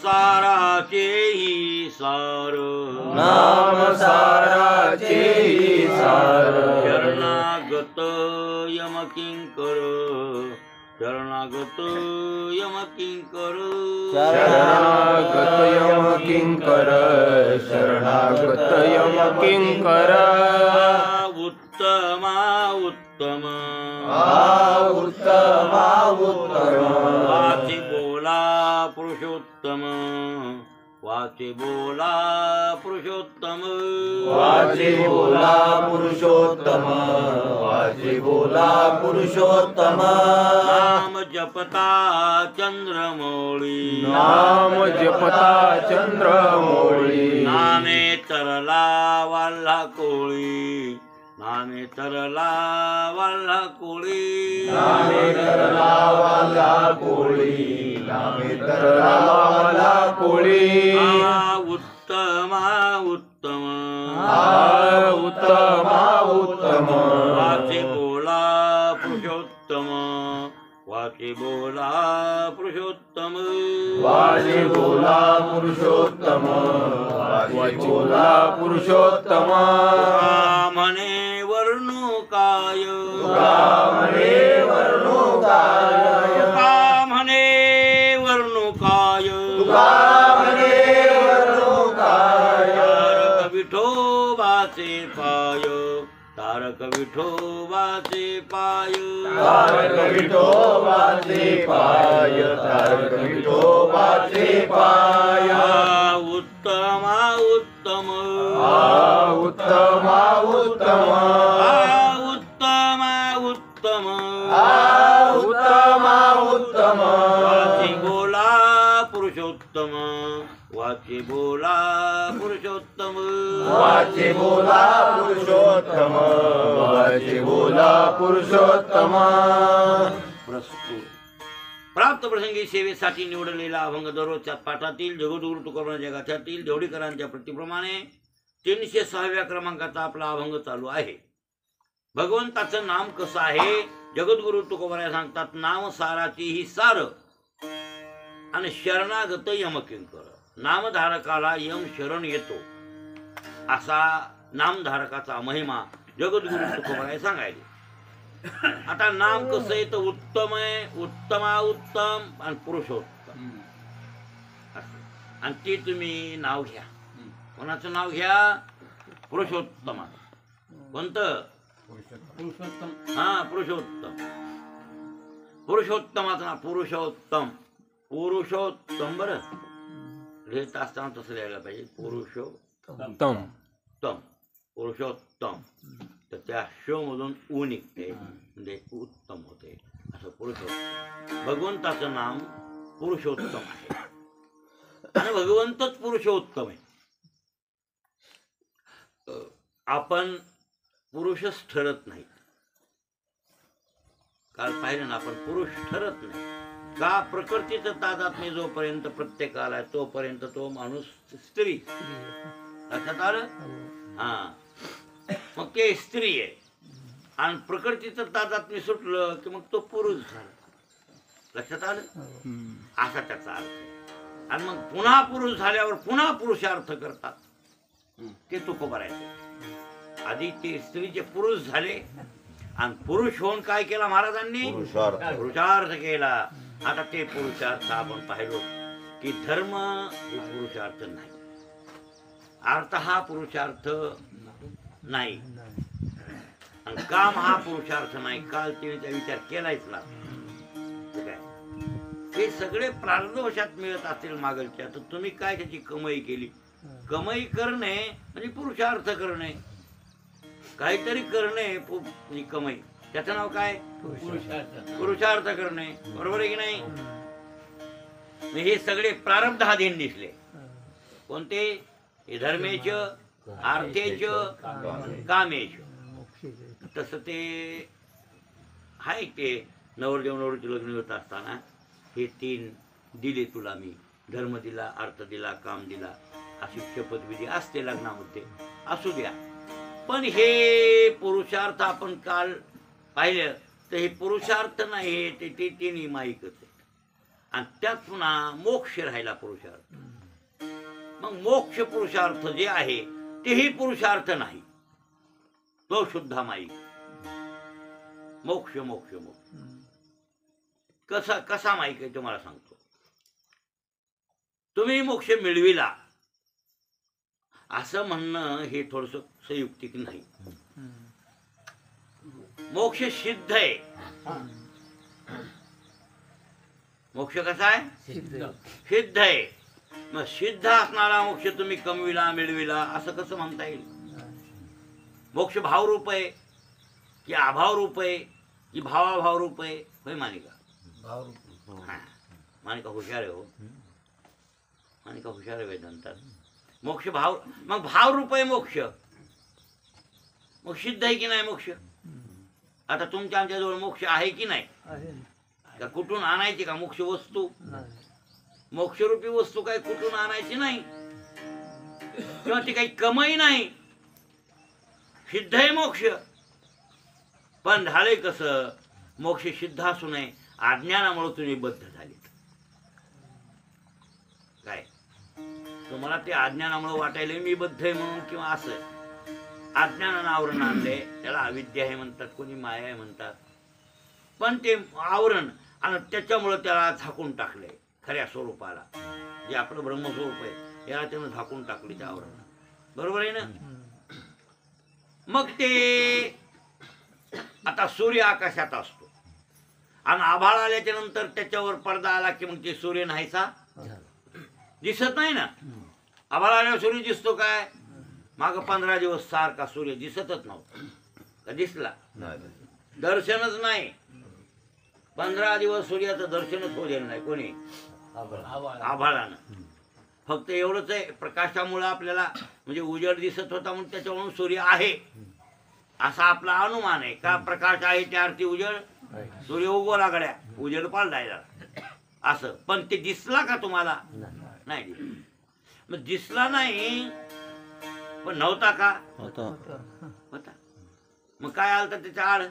साराचेही सार नाम साराचेही सार शरणागत यमकिंकर शरणागत यमकिंकर शरणागत यमकिंकर शरणागत यमकिंकर उत्तमा उत्तम उत्तमा उत्तम वाचे बोला पुरुषोत्तम वाचे बोला पुरुषोत्तम वाचे बोला पुरुषोत्तम वाचे बोला पुरुषोत्तम नाम जपता चंद्रमौळी नाम जपता चंद्रमौळी नामे तरला वाल्हा कोळी नामे तरला वाल्हा कोळी नामे तरला वाला कोळी नामे तरला वाला कोळी उत्तमा उत्तम उत्तमा उत्तम वाचे बोला पुरुषोत्तम वाचे बोला पुरुषोत्तम वाचे बोला पुरुषोत्तम वाचे बोला पुरुषोत्तम म्हणे वर्णू काय म्हणे वर्णू काय म्हणे वर्णू काय म्हणे वर्णू काय तारक विठोबाचे पाय तारक विठोबाचे पाय तारक विठोबाचे पाय तारक विठोबाचे पाय उत्तमा उत्तम उत्तमा उत्तम उत्तमा उत्तम उत्तमा उत्तम वाची बोला पुरुषोत्तम वाची बोला पुरुषोत्तम वाचे बोला पुरुषोत्तम वाचे बोला पुरुषोत्तम प्रस्तुत प्राप्त प्रसंगी सेवेसाठी निवडलेला अभंग दररोजच्या पाठातील जगद्गुरु तुकोबाराच्या गाथ्यातील देवडीकरांच्या प्रतिप्रमाणे 306व्या क्रमांकाचा आपला अभंग चालू आहे. भगवंताचं नाम कसं आहे जगद्गुरु तुकोबारा सांगतात. नाम साराची ही सार आणि शरणागत यमकिंकर. नामधारकाला यम शरण येतो असा नामधारकाचा महिमा जगद्गुरु तुकोबारा सांगायले. आता नाम कसं आहे तर उत्तम आहे उत्तमा उत्तम आणि पुरुषोत्तम आणि ते तुम्ही नाव घ्या. कोणाचं नाव घ्या? पुरुषोत्तम. कोणतं? हा पुरुषोत्तम. पुरुषोत्तमाचं नाव पुरुषोत्तम. पुरुषोत्तम बरं लिहित असताना तसं लिहायला पाहिजे. पुरुषोत्तम पुरुषोत्तम. तर त्या शो मधून ऊ निघते म्हणजे उत्तम होते असं पुरुषोत्तम. भगवंताचं नाम पुरुषोत्तम आहे आणि भगवंतच पुरुषोत्तम आहे. आपण पुरुषच ठरत नाही. काल पाहिलं ना आपण पुरुष ठरत नाही का? प्रकृतीचं तादात्म्य जोपर्यंत प्रत्येकाला आहे तोपर्यंत तो माणूस स्त्री. लक्षात आलं? हा मग ते स्त्री आहे आणि प्रकृतीचं तादात्म्य सुटलं की मग तो पुरुष झाला. लक्षात आलं? असा त्याचा अर्थ आहे. आणि मग पुन्हा पुरुष झाल्यावर पुन्हा पुरुषार्थ करतात ते तुकोबारायचं. आधी ते स्त्रीचे पुरुष झाले आणि पुरुष होऊन काय केला महाराजांनी? पुरुषार्थ केला. आता ते पुरुषार्थ आपण पाहिलो की धर्म हे पुरुषार्थ नाही. अर्थ हा पुरुषार्थ नाही आणि काम हा पुरुषार्थ नाही. काल तिने विचार केलाच ना. हे सगळे प्रारब्धवशात मिळत असतील मागलच्या तर तुम्ही काय त्याची कमाई केली? कमाई करणे म्हणजे पुरुषार्थ करणे. काहीतरी करणे कमाई त्याचं नाव काय? पुरुषार्थ करणे. बरोबर आहे की नाही? हे सगळे प्रारब्धाधीन दिसले. कोणते? हे धर्मेच अर्थेच कामेच. तसं ते आहे ते नवरदेव नवरीचं लग्न होत असताना हे 3 दिले तुला मी. धर्म दिला, अर्थ दिला, काम दिला अशी शपथविधी असते लग्नामध्ये. असू द्या पण हे पुरुषार्थ आपण काल पाहिलं तर हे पुरुषार्थ नाही. ते 3 माईकच आहे. आणि त्यात पुन्हा मोक्ष राहिला पुरुषार्थ. मग मोक्ष पुरुषार्थ जे आहे तेही पुरुषार्थ नाही, तो शुद्ध माई. मोक्ष मोक्ष मोक्ष कसा कसा माईक आहे तुम्हाला सांगतो. तुम्ही मोक्ष मिळविला असं म्हणणं हे थोडस संयुक्तिक नाही. मोक्ष सिद्ध आहे. मोक्ष कसा आहे? सिद्ध आहे. मग सिद्ध असणारा मोक्ष तुम्ही कमविला मिळविला असं कसं म्हणता येईल? मोक्ष भावरूप आहे की अभाव रूप आहे की भावाभाव रूप आहे? होय मानिका? हा. मानिका हुशार आहे. हो, मानिका हुशार आहे वेदांतात. मोक्ष भाव, मग भाव रूप आहे मोक्ष. मग सिद्ध आहे की नाही मोक्ष? आता तुमच्या आमच्याजवळ मोक्ष आहे की नाही? का कुठून आणायची का मोक्ष वस्तू? मोक्षरूपी वस्तू काही कुठून आणायची नाही किंवा ती काही कमाई नाही. सिद्ध आहे मोक्ष. पण झालंय कसं? मोक्ष सिद्ध असू नये अज्ञानामुळे तुम्ही बद्ध झाले. काय तुम्हाला ते अज्ञानामुळे वाटायला मी बद्ध आहे म्हणून, किंवा असं अज्ञानानं आवरण आणले, त्याला अविद्या आहे म्हणतात, कोणी माया आहे म्हणतात. पण ते आवरण आणि त्याच्यामुळे त्याला झाकून टाकले खऱ्या स्वरूपाला, जे आपलं ब्रह्मस्वरूप आहे याला त्यानं झाकून टाकले त्या आवरण. बरोबर आहे ना? मग ते आता सूर्य आकाशात असतो आणि आभाळ आल्याच्या नंतर त्याच्यावर पडदा आला की मग ते सूर्य नाहीसा दिसत नाही ना. आभाळ आल्यावर सूर्य दिसतो काय? माग 15 दिवस सारखा सूर्य दिसतच नव्हता. दिसला? दर्शनच नाही. 15 दिवस सूर्याचं दर्शनच होईल नाही कोणी आभाळानं. फक्त एवढंच आहे, प्रकाशामुळे आपल्याला म्हणजे उजेड दिसत होता म्हणून त्याच्यावरून सूर्य आहे असा आपला अनुमान आहे. का प्रकाश आहे त्या अर्थी उजेड, सूर्य उगवला गड्या, उजेड पालडायला असं. पण ते दिसला का तुम्हाला? नाही. मग दिसला नाही पण नव्हता का? होता. मग काय आलं तर त्याच्या आड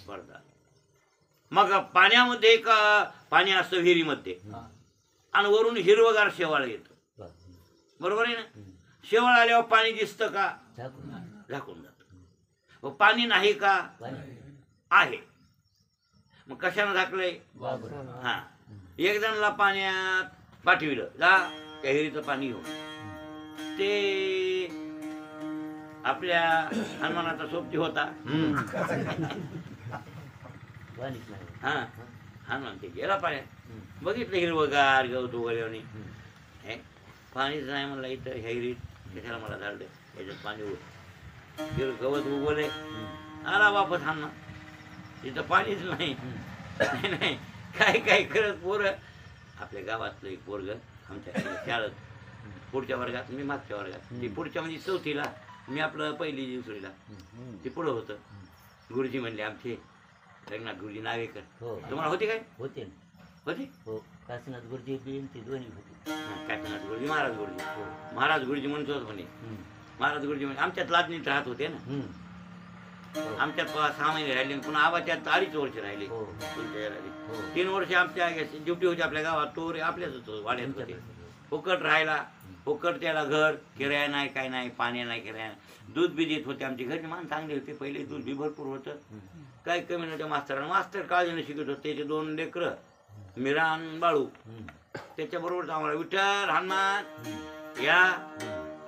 पडदा. मग पाण्यामध्ये एक पाणी असतं विहिरीमध्ये आणि वरून हिरवगार शेवाळ येतं. बरोबर आहे ना? शेवाळ आल्यावर पाणी दिसतं का? झाकून जात. पाणी नाही का? आहे. मग कशानं झाकलंय? हा. एक जणला पाण्यात पाठविलं, जा त्या हिरीचं पाणी घेऊन. ते आपल्या हनुमानाचा सोबती होता. हा, हनुमान ते गेला पाण्यात. बघितलं हिरवगार गवत उगवल्याने. पाणीच नाही म्हणलं इथं ह्या हिरीत, कशाला मला झालं याच्यात पाणी उगव. गवत उगवले, आला वापस हनुमान. तिथं पाणीच नाही. नाही काय काय करत पोरं, आपल्या गावातलं एक पोरग आमच्या शाळेत पुढच्या वर्गात, मी मागच्या वर्गात, ती पुढच्या म्हणजे 4थीला, मी आपलं पहिली दुसरीला, ती पुढं होतं. गुरुजी म्हणले आमचे रंगनाथ गुरुजी नावेकर. तुम्हाला होते काय? होते हो. काशीनाथ गुरुजी ते दोन्ही होते. काशीनाथ गुरुजी, महाराज गुरुजी. महाराज गुरुजी म्हणत होत म्हणे, महाराज गुरुजी म्हणे आमच्यात लादणीत राहत होते ना. आमच्यात 6 महिने राहिले, पुन्हा आबाच्यात 2.5 वर्ष राहिले. 3 वर्ष आमच्या ड्युटी होती आपल्या गावात. तो आपल्याच होतो, वाड्यात होते. फुकट राहायला, फुकट त्याला घर, किराया नाही, काय नाही, पाणी नाही, किराया नाही. दूध बी देत होते. आमचे घरचे मान चांगले होते. पहिले दूध बी भरपूर होतं. काय कमी नव्हत्या मास्तरांना. मास्तर काळजीने शिकत होते. त्याचे 2 लेकरं, मीरा आणि बाळू. त्याच्याबरोबर आम्हाला विठ्ठल हनुमान या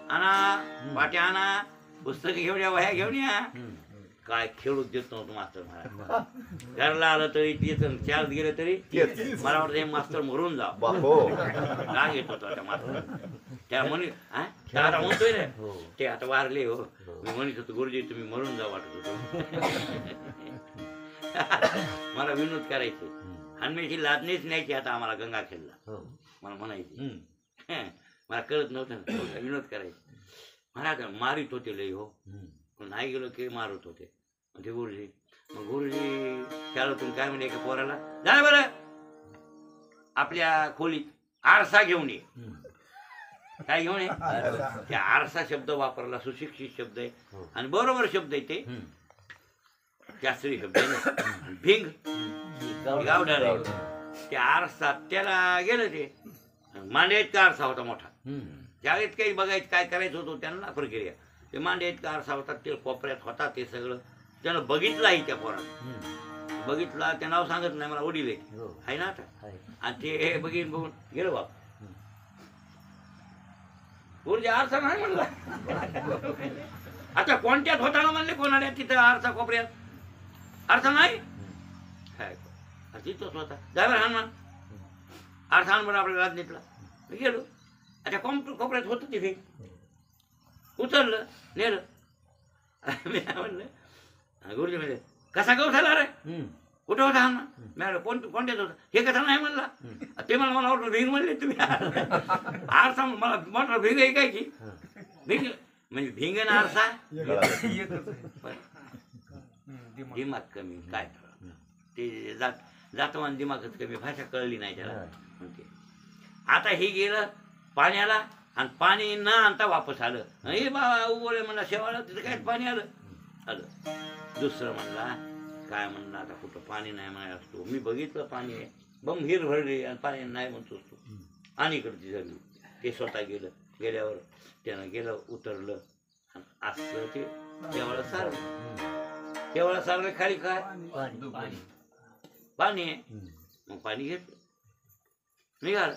आणा, पाट्या आणा, पुस्तकं घेऊन या, वह्या घेऊन या. काय खेळूच देत नव्हतं मास्तर मला. घरला आलं तरी तेच, शाळेत गेलं तरी मला वाटतं हे मास्तर मरून जा. राग येत होता त्या मास्तर. त्या म्हणे आता म्हणतोय रे ते आता वारले. हो, मी म्हणत होतो गुरुजी तुम्ही मरून जा वाटत होतो. मला विनोद करायचे. हनुमानची लादणीच न्यायची आता आम्हाला गंगाखेडला. मला म्हणायची, मला कळत नव्हतं ना, विनोद करायचे. मला आता मारित होते लई. हो, नाही गेलो की मारत होते. ते गुरुजी, मग गुरुजी शाळेतून काय म्हणे एका पोराला, जा बरं आपल्या खोलीत आरसा घेऊन ये. काय घेऊन ये? त्या आरसा शब्द वापरला, सुशिक्षित शब्द आहे आणि बरोबर शब्द आहे. ते शास्त्रीय शब्द आहे ना. भिंग गावडा रे ते आरसा त्याला गेलं ते मांड्या इतका आरसा होता मोठा ज्यावेळेस काही बघायचं काय करायचं होतं त्यांना प्रक्रिया ते मांड्या इतका आरसा होता ते कोपऱ्यात होता ते सगळं त्यानं बघितलंही त्या पोरानं बघितला ते नाव सांगत नाही मला वडील आहे ना आता आणि ते बघून गेलो बाप पुढच्या आरसा नाही म्हणला आता कोणत्यात होता ना म्हणले कोणाला तिथं आरसा कोपऱ्यात आरसा नाही काय तिथंच होता ड्रायव्हर हान मान आरसा हान म्हणून आपल्या राजनीतला मी गेलो आता कोपऱ्यात होतं तिथे उचललं नेलं मी म्हणलं गुरुजी म्हणजे कसा गहू झाला रे कुठं होता हा मॅडम कोणत्याच होता हे कसा नाही म्हणला ते मला वाटलं भिंग म्हणले तुम्ही आरसा मला म्हटलं भिंग आहे काय की भिंग म्हणजे भिंग ना आरसा दिमाग कमी काय ते जातवान दिमागच कमी भाषा कळली नाही त्याला म्हणते आता हे गेलं पाण्याला आणि पाणी न आणता वापस आलं हे बाबा उभं म्हणला शेवाळा तिथं काय पाणी आलं दुसरं म्हणला काय म्हणलं आता कुठं पाणी नाही म्हणाय असतो मी बघितलं पाणी आहे गंभीर भरले आणि पाणी नाही म्हणतो असतो आणि इकडची झाली ते स्वतः गेलं गेल्यावर त्यानं गेलं उतरलं आणि असं ते शेवाळा सारलं शेवाळा सारलं खाली काय पाणी आहे मग पाणी घेतलं निघाल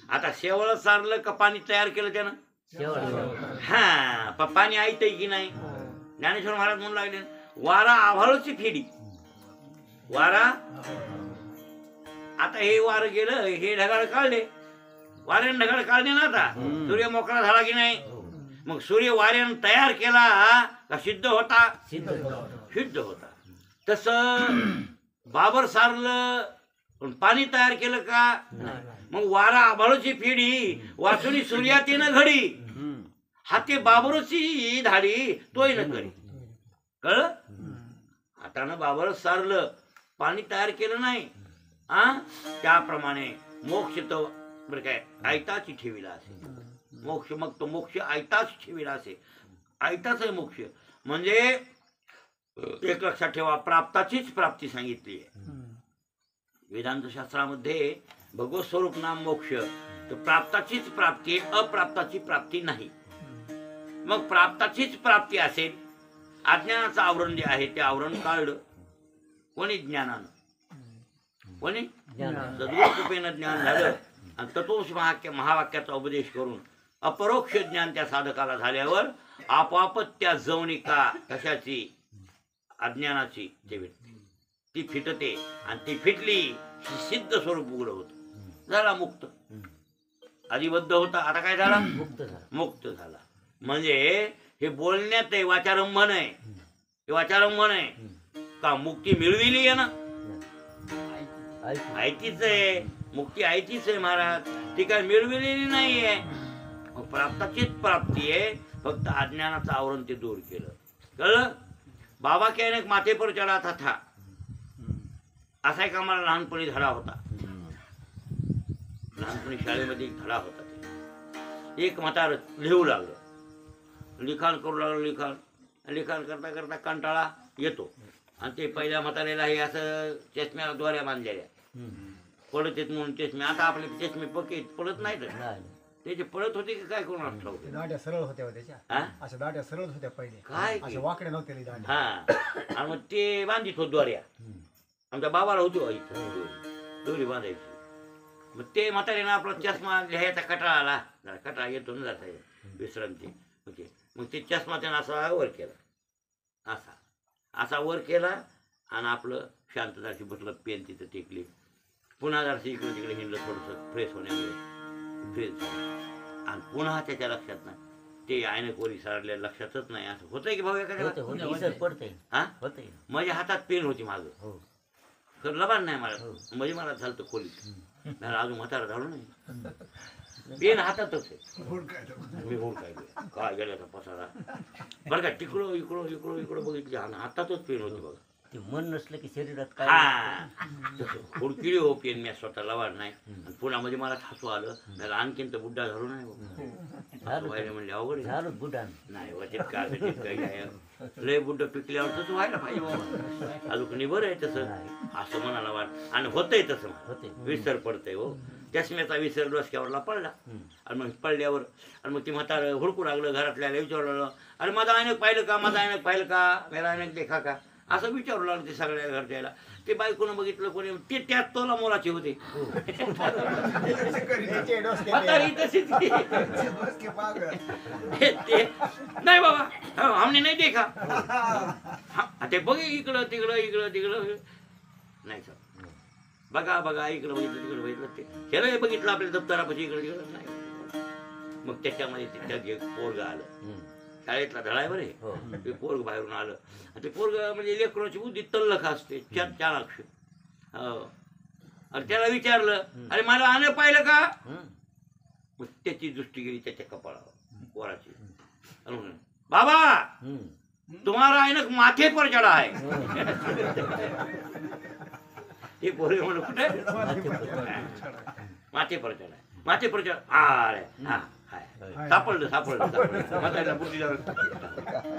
आता शेवळ सारलं का पाणी तयार केलं त्यानं हा पाणी ऐकतंय की नाही ज्ञानेश्वर महाराज म्हणून लागले वारा आभाळची फेडी वारा आता हे वारं गेलं हे ढगाळ काढले वाऱ्यानं ढगाळ काढले ना आता सूर्य मोकळा झाला की नाही मग सूर्य वाऱ्यानं तयार केला का सिद्ध होता सिद्ध होता तसं बाबर सारलं पण पाणी तयार केलं का मग वारा आभाळची फेडी वासुनी सूर्यातीनं घडी हाते बाबरची धाडी तोय न करी कळ हातानं बाबर सारलं पाणी तयार केलं नाही त्याप्रमाणे मोक्ष तो बरं काय आयताची ठेवीला असे मोक्ष मग तो मोक्ष आयताच ठेवीला असे आयताच आहे मोक्ष म्हणजे एक लक्षात ठेवा प्राप्ताचीच प्राप्ती सांगितली आहे वेदांत शास्त्रामध्ये भगवत स्वरूप नाम मोक्ष तर प्राप्ताचीच प्राप्ती आहे अप्राप्ताची प्राप्ती नाही मग प्राप्ताचीच प्राप्ती असेल अज्ञानाचं आवरण जे आहे ते आवरण काढलं कोणी ज्ञानानं कोणी सद्गुरुकृपेनं ज्ञान झालं आणि तत्वश महावाक्याचा उपदेश करून अपरोक्ष ज्ञान त्या साधकाला झाल्यावर आपोआपच त्या जवनिका कशाची अज्ञानाची ती फिटते आणि ती फिटली सिद्ध स्वरूप उघड होत झाला मुक्त आदिबद्ध होता आता काय झाला मुक्त झाला म्हणजे हे बोलण्यात आहे वाचारंभन आहे हे वाचारंभन आहे का मुक्ती मिळविली आहे ना आयतीच आहे मुक्ती आयतीच आहे महाराज ती काय मिळविलेली नाही आहे प्राप्ताचीच प्राप्ती आहे फक्त अज्ञानाचं आवरण ते दूर केलं कळलं बाबा के अनेक माथे पर चढा था असा एक आम्हाला लहानपणी धडा होता लहानपणी शाळेमध्ये एक धडा होता एक म्हातार लिहू लागलं लिखाण करू लागलं लिखाण करता करता कंटाळा येतो आणि ते पहिल्या म्हाताऱ्याला हे असं चष्म्याला दोऱ्या बांधलेल्या पडत येत म्हणून चष्मे आता आपले चष्मे पक्के पडत नाही तर त्याचे पडत होते की काय कोण असलं दाट्या सरळ होत्या त्याच्या अशा दाट्या सरळ होत्या पहिले काय अशा वाकड्या नव्हत्या हा आणि मग ते बांधित होत दोऱ्या आमच्या बाबाला होतो दोरी बांधायची मग ते म्हातारीनं आपला चष्मा लिहायचा कटाळा आला जरा कटाळा येतो ना जाता विश्रांती ओके मग ते चष्मा त्यानं असा वर केला असा वर केला आणि आपलं शांतताशी बसलं पेन तिथं टेकली पुन्हा जराशी इकडे तिकडे हिंडलं थोडंसं फ्रेश होण्यामुळे फ्रेश झालं आणि पुन्हा त्याच्या लक्षात नाही ते आयनकोरी सारल्या लक्षातच नाही असं होतंय की भाऊ एखाद्या पडतंय हा माझ्या हातात पेन होती माझं खरं लबान नाही मला म्हणजे मला झालं खोलीत मला अजून म्हातारा झालो नाही पेन हातातच आहे मी होऊन काय गेल्याचा पसारा बरं का तिकडं इकडं बघितलं हातातच पेन होती बघा ते मन नसलं की शरीरात काय हुडकिळी हो पेन मी स्वतः लवाड नाही पुन्हा मध्ये मला हसू आलं मला आणखीन तर बुड्डा झालो नाही व्हायला म्हणले अवघड झालं बुडान नाही वचत काय काही लय बुड्ड पिकल्यावर तसं व्हायला पाहिजे बाबा, अजून बरं आहे तसं, असं म्हणाला वाट आणि होतंय तसं होते. विसर पडतंय हो. चष्म्याचा विसर डोसक्यावरला पडला आणि मग पडल्यावर आणि मग ती म्हातारं हुडकू लागलं, घरातल्याला विचारलं, अरे माझा ऐनक पाहिलं का, माझा ऐनक पाहिलं का, मेरा ऐनक देखा का, असं विचारू लागलं ते सगळ्या घरच्याला. ते बायकोनं बघितलं कोणी, ते त्यात तोला मोलाचे होते. म्हातारी तशीच की. ते नाही बाबा, हमने नाही देखा, ते बघ इकडं तिकडं इकडं तिकडं नाही सर, बघा बघा इकडं बघितलं तिकडं बघितलं, ते ह्याला बघितलं आपल्या दप्तरापाशी इकडं तिकडं नाही. मग त्याच्यामध्ये ते एक पोरग आलं, शाळेतला धडाय बरे, ते पोरग बाहेरून आलं. आणि ते पोरग म्हणजे लेकराची बुद्धी तल्लख असते, चालाक्ष. आणि त्याला विचारलं, अरे मला आण पाहिलं का, मग त्याची दृष्टी गेली त्याच्या कपाळावर पोराची. बाबा तुम्हारा ऐनक माथे पर चढा है. ते पोरे म्हणून कुठे माथे पर चढा, माथे पर चढा, अरे हा सापडलं सापडलं सापडलं बुद्धी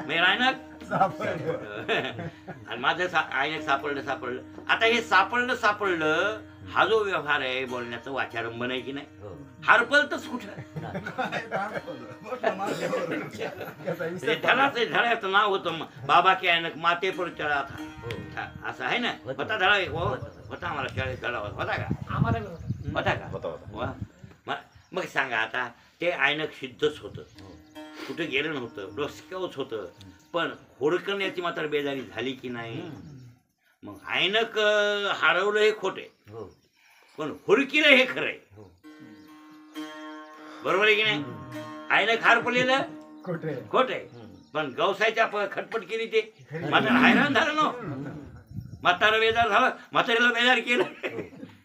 मेरा ऐनक आणि माझं ऐनक सापडलं सापडलं. आता हे सापडलं सापडलं हा जो व्यवहार आहे बोलण्याचं वाचारंभ नाही की नाही, हरपलतच कुठं धड्याचं नाव होतं बाबा के ऐनक माते पर चढा था, असं आहे ना. होता धडा होता आम्हाला शाळेत धडा होता का, होता का. मग सांगा आता ते ऐनक सिद्धच होतं, कुठे गेलं नव्हतं, डोसक्यावच होतं, पण हुडकण्याची मात्र बेजारी झाली की नाही. मग ऐनक हरवलं हे खोटे, पण हुडकिलं हे खरंय, बरोबर आहे की नाही. ऐनक हरपलेलं खोटे, पण गवसायच्या खटपट केली ते म्हातारा हैराण झालं ना, म्हातारा बेजार झालं, म्हातारीला बेजार केलं,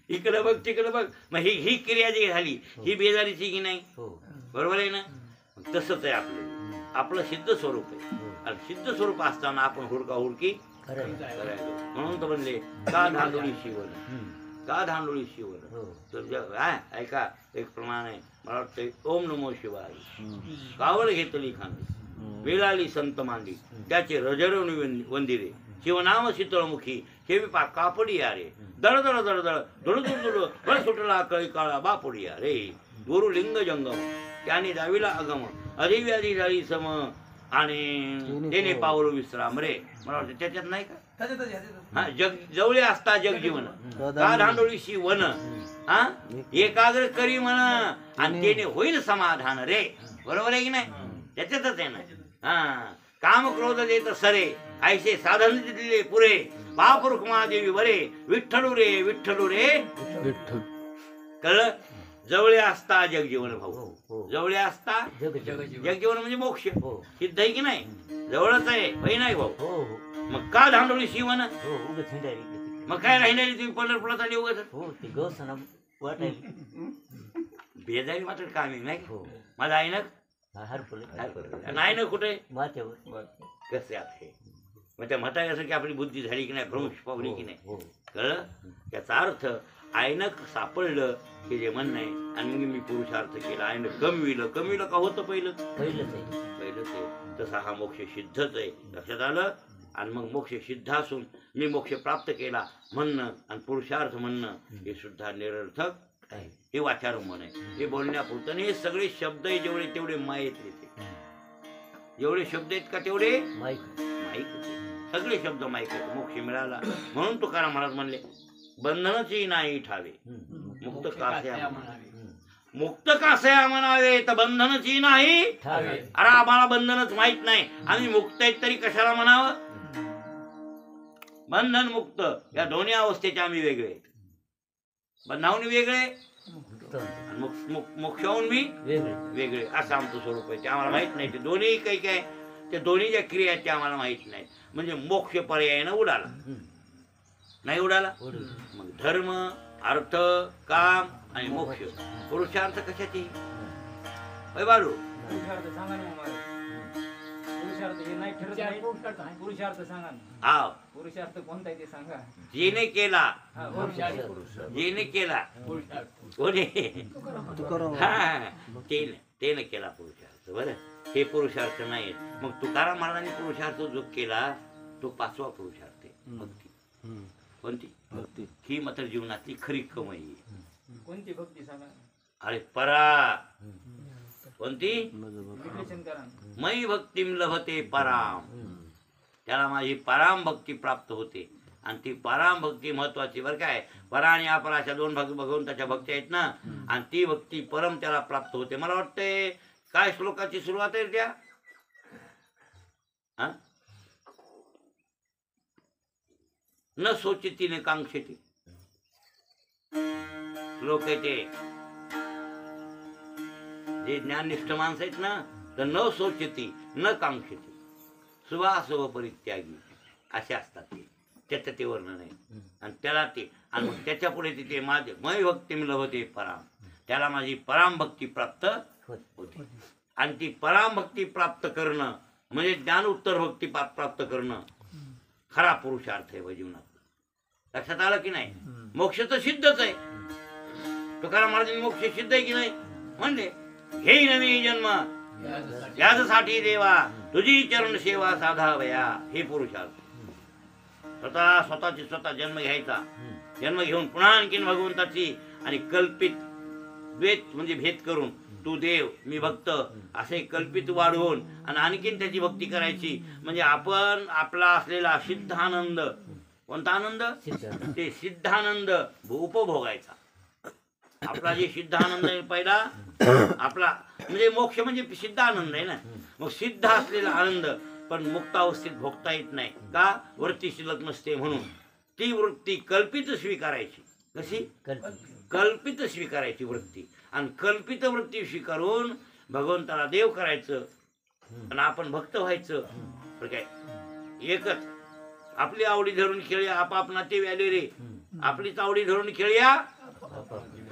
इकडं बघ तिकडं बघ. मग ही क्रिया जी झाली ही बेजारीची की नाही, बरोबर आहे ना. तसंच आहे आपलं सिद्ध स्वरूप आहे, आणि सिद्ध स्वरूप असताना आपण हुडका हुडकी करायचो. म्हणून तर म्हणले का धांडोळी शिवण, का धांडोळी शिवण. तर ऐका एक प्रमाण आहे, मला वाटतं ओम नमो शिवाय. कावड घेतली खांदी, वेळाली संत मांडी, त्याचे रजरवणी वंदिरे, शिवनाम शीतळमुखी हे विपा कापडी यारे, दळ दळ दळ दळ धुळ धुळ धुळ बळ सुटला कळी काळा बापुडी रे. गुरु लिंग जंगम त्याने दाविला अगम, अधिव्याधी झाली सम, आणि त्याने पावलो विश्राम रे. मला वाटतं त्याच्यात नाही का, हा जग जवळे असता जग जीवन, का धांडोळीशी वन, हा एकाग्र करी म्हण, आणि त्याने होईल समाधान रे. बरोबर आहे की नाही, त्याच्यातच आहे ना. हा काम क्रोध देत सरे, ऐसे साधन दिले पुरे, बाप रुक्मादेवी बरे, विठ्ठलू रे विठ्ठलू रे विठ्ठल. कळलं, जवळे असता जगजीवन भाऊ, जवळे असता जगजीवन म्हणजे मोक्ष सिद्ध आहे की नाही, जवळच आहे होई नाही भाऊ. मग का धांडोळी शिवण, मग काय राहिलेली तुम्ही पंढरपुरात आली उगाच बेजारी मात्र कामी नाही. माझा ऐनक नाही ना कुठे कसे आहे, मग त्या म्हाताऱ्यासारखी आपली बुद्धी झाली की नाही, भ्रंश पावली की नाही. कळलं, त्याचा अर्थ ऐनक सापडलं हे जे म्हणणं आहे. आणि मग मी पुरुषार्थ केला, ऐनक कमविलं, कमविलं का होतं पहिलंच आहे. तसा हा मोक्ष सिद्धच आहे, लक्षात आलं. आणि मग मोक्ष सिद्ध असून मी मोक्ष प्राप्त केला म्हणणं आणि पुरुषार्थ म्हणणं हे सुद्धा निरर्थक आहे. हे वाचारंभण आहे, हे बोलण्यापुरतं. हे सगळे शब्द आहे जेवढे तेवढे मायेत येते, जेवढे शब्द आहेत का तेवढे माईक, सगळे शब्द माईक आहेत. मोक्ष मिळाला म्हणून तुकाराम महाराज म्हणले बंधनची नाही ठावे, मुक्त कासया मुक्त कासया म्हणावे, तर बंधनची नाही ठावे. अरे आम्हाला बंधनच माहित नाही, आम्ही मुक्त आहेत तरी कशाला म्हणावं. बंधन मुक्त या दोन्ही अवस्थेचे आम्ही वेगळे, बंधावून वेगळे, मोक्षाहून मी वेगळे, असं आमचं स्वरूप आहे. ते आम्हाला माहित नाही, ते दोन्ही काही काय, ते दोन्ही ज्या क्रिया आहेत त्या आम्हाला माहित नाही. म्हणजे मोक्ष पर्यायानं उडाला नाही, उडाला. मग धर्म अर्थ काम आणि मोक्ष, पुरुषार्थ कशाची बाळू, पुरुषार्थ सांगा ना. हा पुरुषार्थ कोणता आहे ते सांगा. जेने केला, जेने केला कोणी, हा तेने केला पुरुषार्थ. बरं हे पुरुषार्थ नाही. मग तुकाराम महाराजांनी पुरुषार्थ जो केला तो 5वा पुरुषार्थ आहे, भक्ती. कोणती भक्ती? ही मात्र जीवनातली खरी कमाई आहे. कोणती भक्ती सांगा अरे परा, कोणती? विश्लेषण करा ना. मयी भक्तीम लभते पराम. त्याला माझी पराम भक्ती प्राप्त होते. आणि ती पराम भक्ती महत्वाची बरं काय. परा आणि अपरा अशा दोन भगवंताच्या भक्ती आहेत ना, आणि ती भक्ती परम त्याला प्राप्त होते. मला वाटतंय काय श्लोकाची सुरुवात आहे त्या, हा? न सोचिती न कांक्षती श्लोक आहे ते. जे ज्ञाननिष्ठ माणसं आहेत ना, तर न सोचती न कांक्षती सुवासव परित्यागी असे असतात ते. त्याचं ते वर्णन आहे. आणि त्याला ते, आणि मग त्याच्या पुढे तिथे माझे मय भक्ती लभते पराम. त्याला माझी पराम भक्ती प्राप्त होते. आणि ती पराम भक्ती प्राप्त करणं म्हणजे ज्ञान उत्तर भक्ती प्राप्त करणं खरा पुरुषार्थ आहे जीवनात. लक्षात आलं की नाही. मोक्ष तर सिद्धच आहे. तुकाराम महाराजांनी मोक्ष सिद्ध आहे की नाही म्हणले. घेईन मी जन्म यासाठी देवा तुझी चरण सेवा साधावया. हे पुरुषार्थ. स्वतःची स्वतः जन्म घ्यायचा. जन्म घेऊन पुन्हा आणखीन भगवंताची आणि कल्पित द्वैत म्हणजे भेद करून तू देव मी भक्त असे कल्पित वाढवून आणि आणखीन त्याची भक्ती करायची. म्हणजे आपण आपला असलेला सिद्धानंद, कोणता आनंद ते सिद्धानंद उपभोगायचा. आपला जे सिद्धानंद आहे पहिला आपला म्हणजे मोक्ष म्हणजे सिद्ध आनंद आहे ना. मग सिद्ध असलेला आनंद पण मुक्तावस्थेत भोगता येत नाही का, वृत्ती शिल्लक नसते म्हणून. ती वृत्ती कल्पित स्वीकारायची. कशी कल्पित स्वीकारायची वृत्ती. आणि कल्पित वृत्ती स्वीकारून भगवंताला देव करायचं आणि आपण भक्त व्हायचं. काय एकच आपली आवडी धरून खेळूया आपापना ते व्याले रे. आपलीच आवडी धरून खेळूया.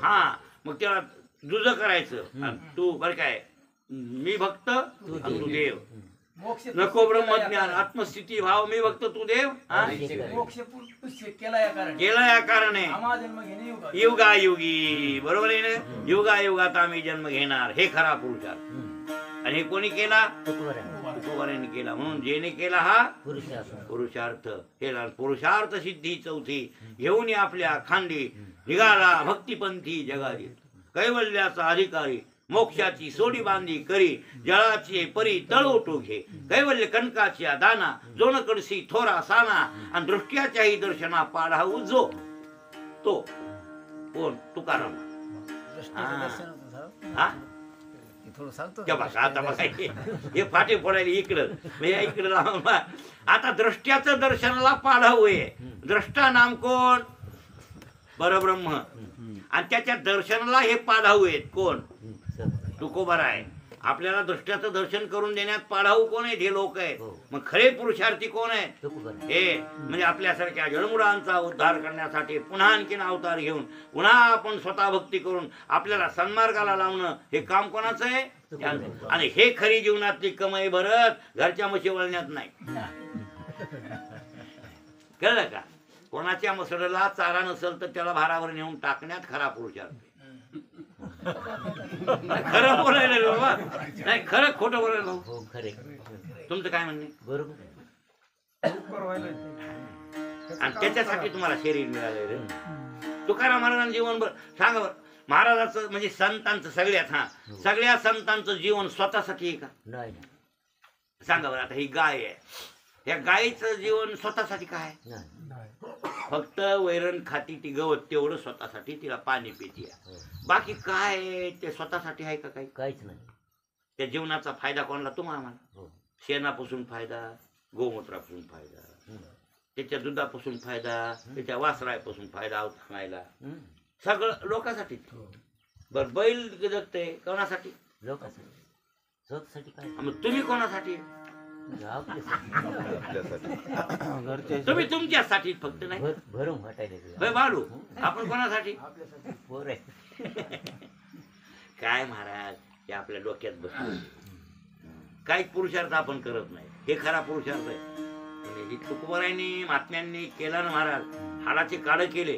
हा मग त्याला जुज करायचं. आणि तू बरं काय मी भक्त तू देव. नको ब्रह्मज्ञान आत्मस्थिती भाव मी भक्त तू देव. मोक्ष केला या कारण केला या कारणे आम्हा जन्म घेणे युगा युगायुगी. बरोबर आहे ना. युगायुगात आम्ही जन्म घेणार हे खरा पुरुषार्थ. आणि हे कोणी केला तुकोबारायांनी केला. म्हणून जेने केला हा पुरुषार्थ केला. पुरुषार्थ सिद्धी चौथी घेऊन आपल्या खांदी निघाला भक्तिपंथी जगारी. कैवल्याचा अधिकारी मोक्षाची सोडी बांधी करी जळाची परी तळोटू घे. कैवल्य कनकाची दाना जोन कडसी थोरा साना. आणि दृष्ट्याच्याही दर्शना पाढा उजो तो कोण तुकाराम. थोडं सांगतो आता बघा हे फाटे फोडायला इकडं इकडं. आता दृष्ट्याचं दर्शनाला पाढाऊ आहे. द्रष्टा नाम कोण परब्रह्म. आणि त्याच्या दर्शनाला हे पाढाऊ आहेत कोण तुकोबारा आहे. आपल्याला दृष्ट्याचं दर्शन करून देण्यात पाढाऊ कोण आहेत हे लोक आहेत. मग खरे पुरुषार्थी कोण आहेत हे म्हणजे आपल्यासारख्या जळमुळांचा उद्धार करण्यासाठी पुन्हा आणखीन अवतार घेऊन पुन्हा आपण स्वतः भक्ती करून आपल्याला सन्मार्गाला लावणं हे काम कोणाचं आहे. आणि हे खरी जीवनातली कमाई भरत घरच्या म्हशी वळण्यात नाही. कळलं का. कोणाच्या मसळला चारा नसेल तर त्याला भारावर नेऊन टाकण्यात खरा पुरुषार्थ. खरं बोलायला बाबा नाही खरं खोटं बोलायला. तुमचं काय म्हणणे बरोबर. आणि त्याच्यासाठी तुम्हाला शरीर मिळाले रे. तुकाराम महाराजांचं जीवनभर सांगा बरं. महाराजाचं म्हणजे संतांचं सगळ्या संतांचं जीवन स्वतःसाठी आहे का नाही सांगा बरं. आता ही गाय आहे. या गायीचं जीवन स्वतःसाठी काय फक्त वैरण खाती ती गवत तेवढं स्वतःसाठी तिला पाणी पिती. बाकी काय ते स्वतःसाठी आहे का काही काहीच नाही. त्या जीवनाचा फायदा कोणाला तुम्हाला. शेणापासून फायदा गोमूत्रापासून फायदा त्याच्या दुधापासून फायदा त्याच्या वासरापासून फायदा खायला सगळं लोकांसाठी. बर बैल जगते कोणासाठी लोकांसाठी स्वतःसाठी काय. मग तुम्ही कोणासाठी घरच्या तुम्ही तुमच्यासाठी फक्त नाही भरून वाटायला बाळू आपण कोणासाठी पोर आहे. काय महाराज हे आपल्या डोक्यात बसलं. काही पुरुषार्थ आपण करत नाही हे खरा पुरुषार्थ आहे. आणि तुकोबारायांनी महात्म्यांनी केला ना महाराज. हाडाचे काढ केले.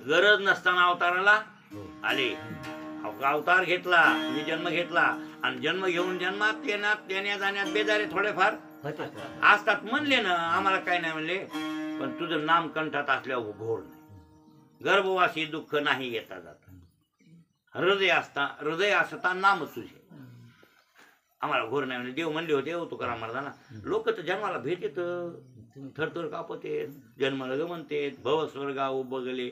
गरज नसताना अवताराला आले. अवतार घेतला म्हणजे जन्म घेतला आणि जन्म घेऊन जन्मात येण्या जाण्यात बेजारे थोडेफार होते असतात. म्हणले ना आम्हाला काय नाही म्हणले, पण तुझं नाम कंठात असल्यावर घोर नाही. गर्भवासी दुःख नाही येता जाता, हृदय असता नाम तुझे. आम्हाला घोर नाही म्हणजे देव म्हणले होते तुकाराम महाराजांना. लोक तर जन्माला भेटेत थरथर कापते, जन्माला गमनते, भव स्वर्गा बगले,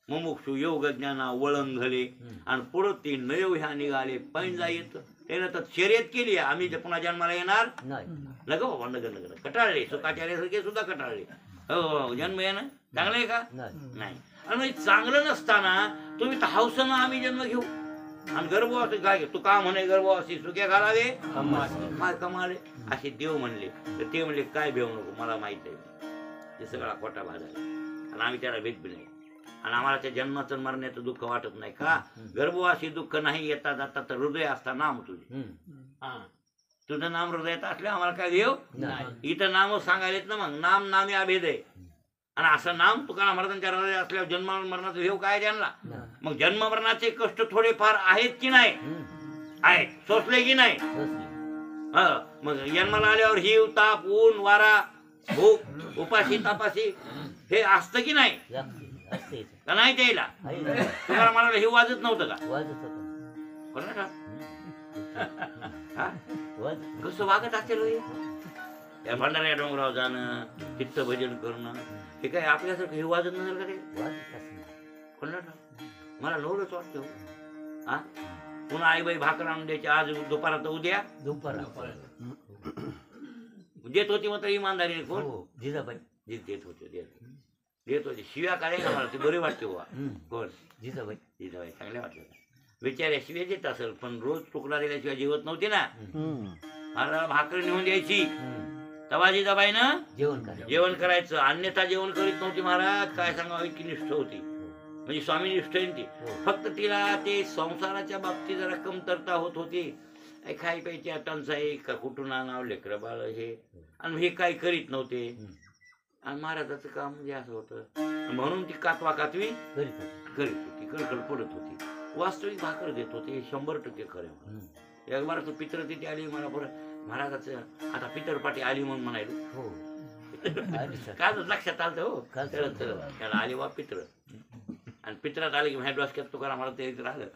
मुमुक्षु योग ज्ञाना वळंघले, आणि पुढं ती नयव ह्या निघाले पैंजा येत. त्यानं तर शर्यत केली, आम्ही जे पुन्हा जन्माला येणार नाही. नग बाबा नग कटाळले. सुखाचार्यासारखे सुद्धा कटाळले. हो जन्म येणं चांगलं आहे का? नाही. आणि चांगलं नसताना तुम्ही तर हौसनं आम्ही जन्म घेऊ आणि गर्भवासी काय तू का म्हणे गर्भवासी सुखे घालावे काय कमाले असे देव म्हणले. तर ते म्हणले काय भेऊ नको, मला माहित आहे ते सगळा खोटा बाजार आणि आम्ही त्याला भेट बी नाही. आणि आम्हाला त्या जन्माचं मरण्याचं दुःख वाटत नाही का? गर्भवासी दुःख नाही येता जाता तर हृदय असता नाम तुझे. तुझं नाम हृदयात असले आम्हाला काय देव इथं नाम सांगायलेत ना. मग नाम नामे अभेद आहे. आणि असं नाम तुकाराम महाराजांच्या हृदयात असल्यावर जन्म मरणाचं भेव काय त्यांना? मग जन्म मरणाचे कष्ट थोडेफार आहेत की नाही? आहेत. सोसले की नाही? मग जन्माला आल्यावर हिव ताप ऊन वारा भूक उपाशी तापाशी हे असतं की नाही? का नाही त्याला? तुकाराम महाराज हिव वाजत नव्हतं का? बरं ना? कसं वागत असेल त्या भंडाऱ्या डोंगरावर जाणं, चित्त भजन करणं, हे काय आपल्यासारखं हे वाजत नसेल का ते? कोणाला मला नवलंच वाटतं. हा पुन्हा आईबाई भाकर आणून द्यायची, आज दुपारात उद्या देत होती. मात्र इमानदारी कोण जिजाबाई देत होते. शिव्या काय ना मला ती बरी वाटते बुवा. कोण? जिजाबाई. जिजाबाई चांगल्या वाटल्या. बिचाऱ्या शिव्या देत असेल, पण रोज तुकडा दिल्याशिवाय जेवत नव्हती ना. मला भाकर नेऊन द्यायची तवा जिजाबाईनं जेवण करायचं, अन्यथा जेवण करीत नव्हती. महाराज काय सांगावं इतकी निष्ठ होती, म्हणजे स्वामी निष्ठ आहे ती. फक्त तिला ते संसाराच्या बाबतीत जरा कमतरता होत होती. खाई प्यायची टंचाई का कुठून आणावं लेकरं बाळ हे, आणि हे काही करीत नव्हते. आणि महाराजाचं काम म्हणजे असं होतं म्हणून ती कातवा कातवी करीत होती, कडकड पडत होती. वास्तविक भाकर देत होते, 100% खरं. एक बार तू पित्र तिथे आली मला परत महाराजाचं आता पितरपाठी आली म्हणून म्हणायलो. काय लक्षात आलं हो त्याला आली वा पित्र. आणि पित्रात आले की माझ्या डोसक्यात तुकाराम मला ते राहिलं.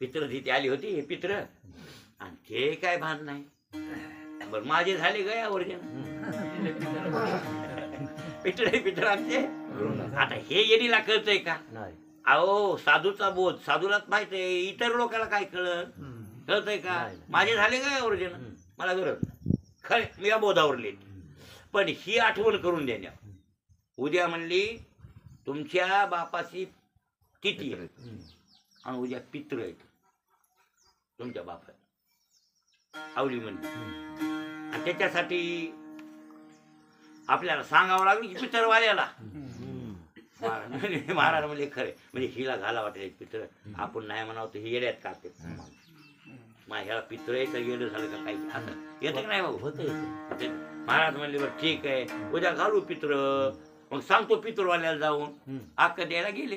पित्र तिथे आली होती हे पित्र, आणि ते काय भान नाही. बरं माझे झाले गया वर्जन पित्र आमचे. आता हे येणीला कळतंय का? अहो साधूचा बोध साधूलाच माहित आहे, इतर लोकांना काय कळतंय का? माझे झाले काय वर्जन, मला गरज खरे मी या बोधावर लिहित. पण ही आठवण करून देण्या. उद्या म्हणली तुमच्या बापाची तिथी आहे आणि उद्या पित्र आहेत तुमच्या बापात आवली म्हणली. आणि त्याच्यासाठी आपल्याला सांगावं लागलं की पितरवाल्याला. महाराज म्हणजे खरे म्हणजे हिला घाला वाटेल पित्र, आपण नाही म्हणावं तर हे येड्यात काढते. ह्याला पित्र आहे तर येडं झालं का काही असं येतं का नाही भाऊ? होते. महाराज म्हणले बरं ठीक आहे उद्या घालू पित्र. मग सांगतो पित्रवाल्याला जाऊन अक्क द्यायला गेले.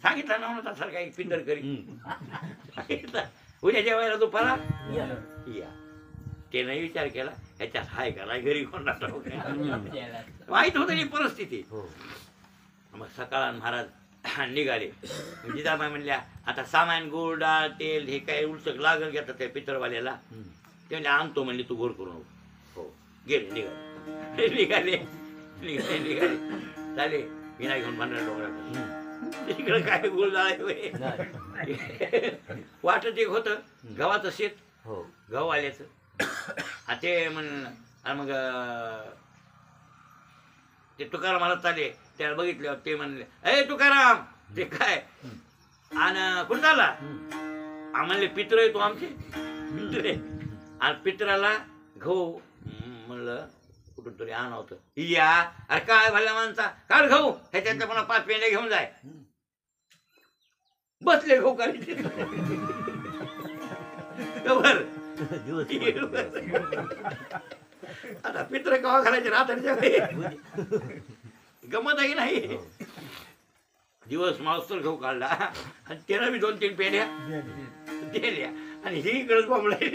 सांगितलं नव्हतं सर काही पितर करी उद्या जेवायला दुपारा या. ते नाही विचार केला ह्याच्यात हाय का नाही घरी कोण माहित होतं ही परिस्थिती. मग सकाळ महाराज निघाले. जिजाबाई म्हणल्या आता सामान गोड डाळ तेल हे काय उलसक लागल घेतात त्या पितरवाल्याला. ते म्हणले आणतो म्हणले तू गोड करून. हो गेले निघाले चाले विना घेऊन भांडण डोंगरात. तिकडं काय गोड डाळ वाटत एक होतं गव्हाचं शेत गहू आल्याचं. ते म्हण मग ते तुकाराम मला चाले त्याला बघितल्यावर ते म्हणले ए तुकाराम ते काय आणि कुठं चालला? म्हणले पित्र आहे तो आमचे पित्र आहे. आणि पित्राला गहू म्हणलं कुठून तरी आणा होतं. या अरे काय भल्या माणसा काढ गहू ह्याच्यात पुन्हा 5 पेंड्या घेऊन जाय. बसले गहू करायचे आता पित्र कवा घालायचे रात्रीच्या गमत आहे की नाही. दिवस मावस्तर गहू काढला आणि त्याला मी 2-3 पेढ्या दिल्या. आणि ही इकडे बोंबलाय.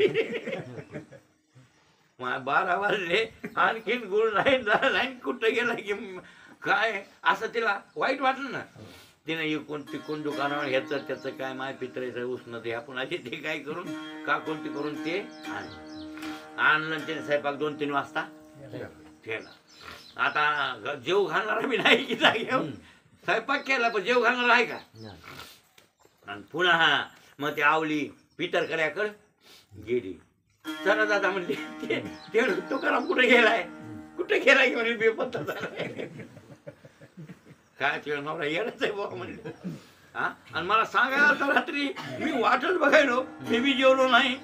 12 वाजले आणखीन गुळ नाही कुठं गेला की काय असं तिला वाईट वाटलं ना. तिने इकून तिकून दुकानावर ह्याचं त्याचं काय माय पितळेचं उष्ण ते आपण असे ते काय करून का कोणती करून ते आणलं. त्याने स्वयंपाक 2-3 वाजता केला. आता जेव घालणारा मी नाही की जागेवर स्वयंपाक केला पण जेव घालणार आहे का. आणि पुन्हा मग ती आवली पितरकऱ्याकडे गेली. चला दादा म्हणली ते तुकाराम कुठे गेलाय की म्हणे बेपत्ता झालाय. काय तुझ्या नवरा येणच आहे बाबा म्हणले. हा आणि मला सांगायला तर रात्री मी वाटच बघायलो. मी बी जेवलो नाही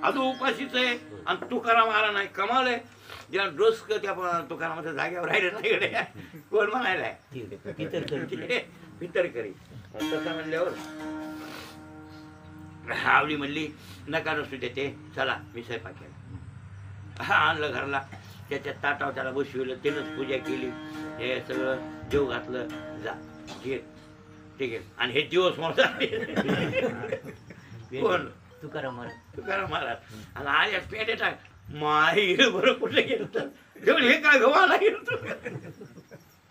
अजून उपाशीच आहे आणि तुकाराम आला नाही. कमाल आहे. ज्या डोसक त्या तुकारामाच्या जागेवर राहिले नाही कोण म्हणायला पितरकरी. तसं म्हणल्यावर आवली म्हणली नका नसू देते चला मी स्वयंपाक केला. हा आणलं घरला त्याच्या ताटावर त्याला बसविलं. त्यानंच पूजा केली. हे सगळं जेव घातलं. जा घे ठीक आहे. आणि हे दिवस मोठा कोण तुकाराम महाराज. आणि आल्यास पेटे टाक माही बरं कुठे गेलं हे काय गहू आला गेलो